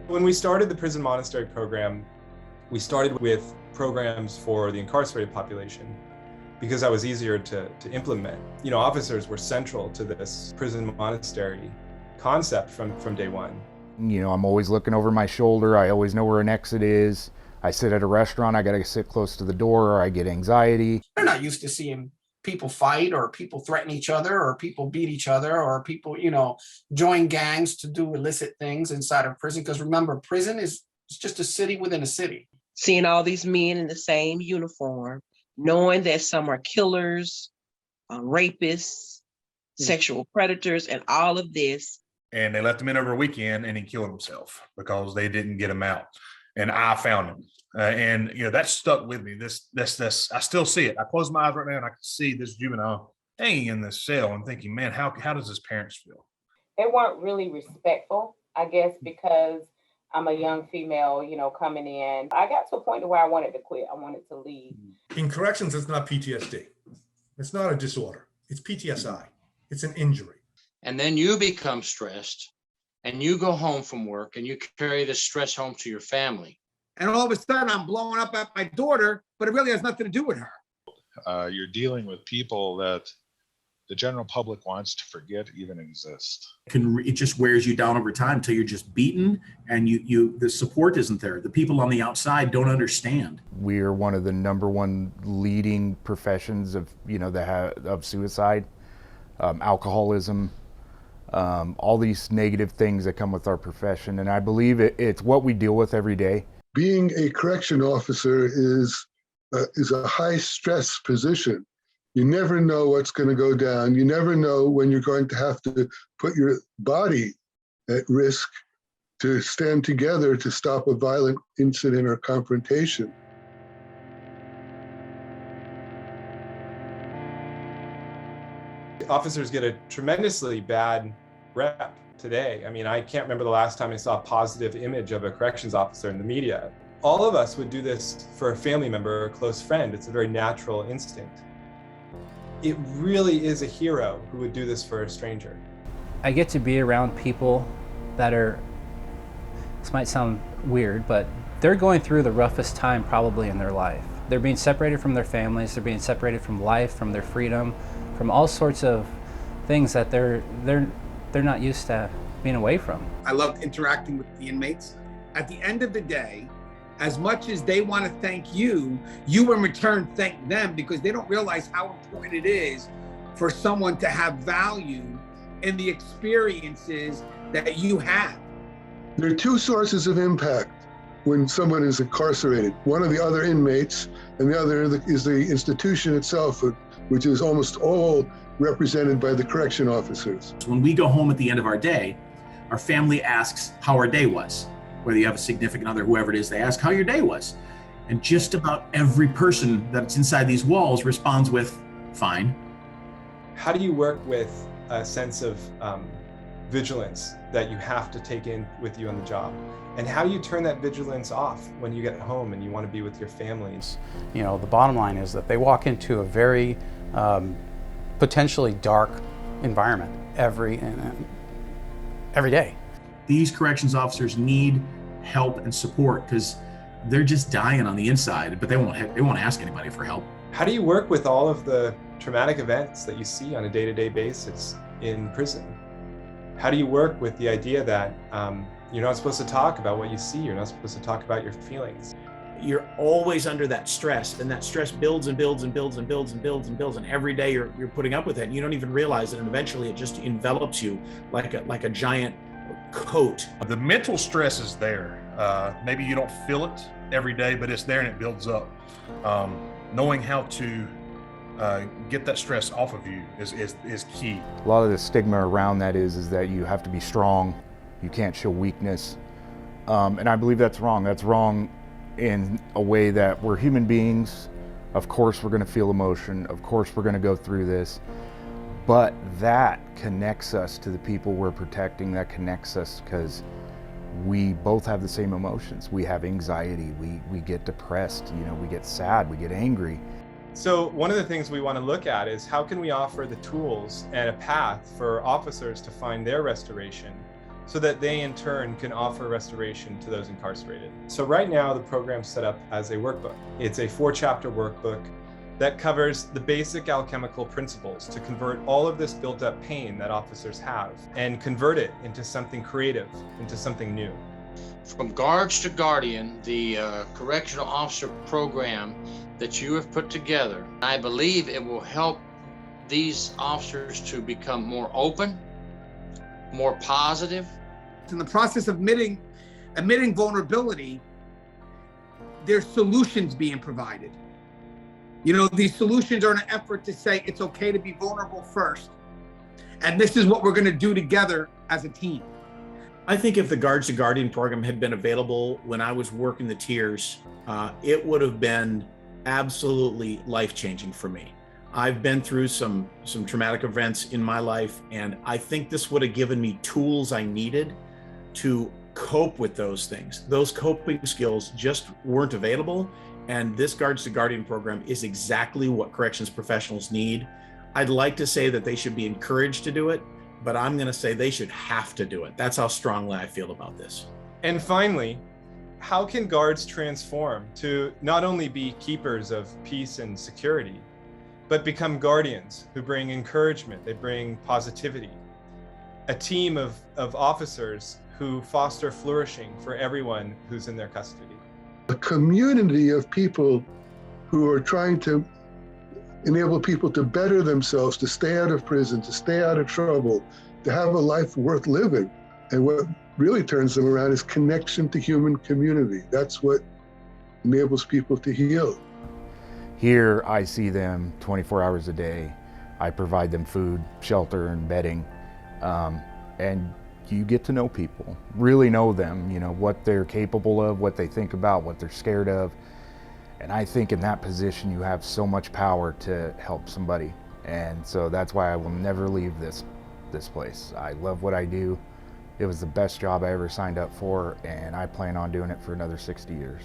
When we started the prison monastery program, we started with programs for the incarcerated population because that was easier to implement. You know, officers were central to this prison monastery concept from day one. You know, I'm always looking over my shoulder. I always know where an exit is. I sit at a restaurant, I gotta sit close to the door or I get anxiety. They're not used to seeing people fight or people threaten each other or people beat each other or people, join gangs to do illicit things inside of prison. Because remember, prison is just a city within a city. Seeing all these men in the same uniform, knowing that some are killers, rapists, sexual predators, and all of this. And they left him in over a weekend and he killed himself because they didn't get him out. And I found him. And that stuck with me. This, I still see it. I close my eyes right now and I can see this juvenile hanging in this cell and thinking, man, how does his parents feel? They weren't really respectful, I guess, because I'm a young female, coming in. I got to a point where I wanted to quit. I wanted to leave. In corrections, it's not PTSD. It's not a disorder. It's PTSI. It's an injury. And then you become stressed and you go home from work and you carry the stress home to your family. And all of a sudden I'm blowing up at my daughter, but it really has nothing to do with her. You're dealing with people that the general public wants to forget even exist. It just wears you down over time until you're just beaten and the support isn't there. The people on the outside don't understand. We are one of the #1 leading professions of, of suicide, alcoholism, all these negative things that come with our profession. And I believe it's what we deal with every day. Being a correction officer is a high stress position. You never know what's going to go down. You never know when you're going to have to put your body at risk to stand together to stop a violent incident or confrontation. Officers get a tremendously bad rep today. I mean, I can't remember the last time I saw a positive image of a corrections officer in the media. All of us would do this for a family member or a close friend. It's a very natural instinct. It really is a hero who would do this for a stranger. I get to be around people that are, this might sound weird, but they're going through the roughest time probably in their life. They're being separated from their families, they're being separated from life, from their freedom, from all sorts of things that they're not used to being away from. I loved interacting with the inmates. At the end of the day, as much as they want to thank you, you in return thank them because they don't realize how important it is for someone to have value in the experiences that you have. There are two sources of impact when someone is incarcerated. One are the other inmates, and the other is the institution itself, which is almost all represented by the correction officers. When we go home at the end of our day, our family asks how our day was. Whether you have a significant other, whoever it is, they ask how your day was. And just about every person that's inside these walls responds with, fine. How do you work with a sense of vigilance that you have to take in with you on the job? And how do you turn that vigilance off when you get home and you want to be with your families? The bottom line is that they walk into a very potentially dark environment every day. These corrections officers need help and support because they're just dying on the inside, but they won't ask anybody for help. How do you work with all of the traumatic events that you see on a day-to-day basis in prison? How do you work with the idea that you're not supposed to talk about what you see, you're not supposed to talk about your feelings? You're always under that stress, and that stress builds and builds and builds and builds and builds and builds, and every day you're putting up with it, and you don't even realize it, and eventually it just envelops you like a giant coat. The mental stress is there. Maybe you don't feel it every day, but it's there and it builds up. Knowing how to get that stress off of you is key. A lot of the stigma around that is that you have to be strong, you can't show weakness. And I believe that's wrong. That's wrong in a way that we're human beings. Of course we're gonna feel emotion. Of course we're gonna go through this. But that connects us to the people we're protecting. That connects us because we both have the same emotions. We have anxiety, we get depressed, we get sad, we get angry. So one of the things we want to look at is how can we offer the tools and a path for officers to find their restoration so that they in turn can offer restoration to those incarcerated. So right now the program's set up as a workbook. It's a 4-chapter workbook that covers the basic alchemical principles to convert all of this built up pain that officers have and convert it into something creative, into something new. From Guards to Guardian, the correctional officer program that you have put together, I believe it will help these officers to become more open, more positive. In the process of admitting vulnerability, there's solutions being provided. You know, these solutions are an effort to say it's okay to be vulnerable first, and this is what we're going to do together as a team. I think if the Guards to Guardian program had been available when I was working the tiers, it would have been absolutely life-changing for me. I've been through some traumatic events in my life, and I think this would have given me tools I needed to cope with those things. Those coping skills just weren't available, and this Guards to Guardian program is exactly what corrections professionals need. I'd like to say that they should be encouraged to do it, but I'm going to say they should have to do it. That's how strongly I feel about this. And finally, how can guards transform to not only be keepers of peace and security, but become guardians who bring encouragement, they bring positivity, a team of officers who foster flourishing for everyone who's in their custody. A community of people who are trying to enable people to better themselves, to stay out of prison, to stay out of trouble, to have a life worth living. And what really turns them around is connection to human community. That's what enables people to heal. Here, I see them 24 hours a day. I provide them food, shelter, and bedding. And you get to know people, really know them, you know, what they're capable of, what they think about, what they're scared of. And I think in that position, you have so much power to help somebody. And so that's why I will never leave this place. I love what I do. It was the best job I ever signed up for, and I plan on doing it for another 60 years.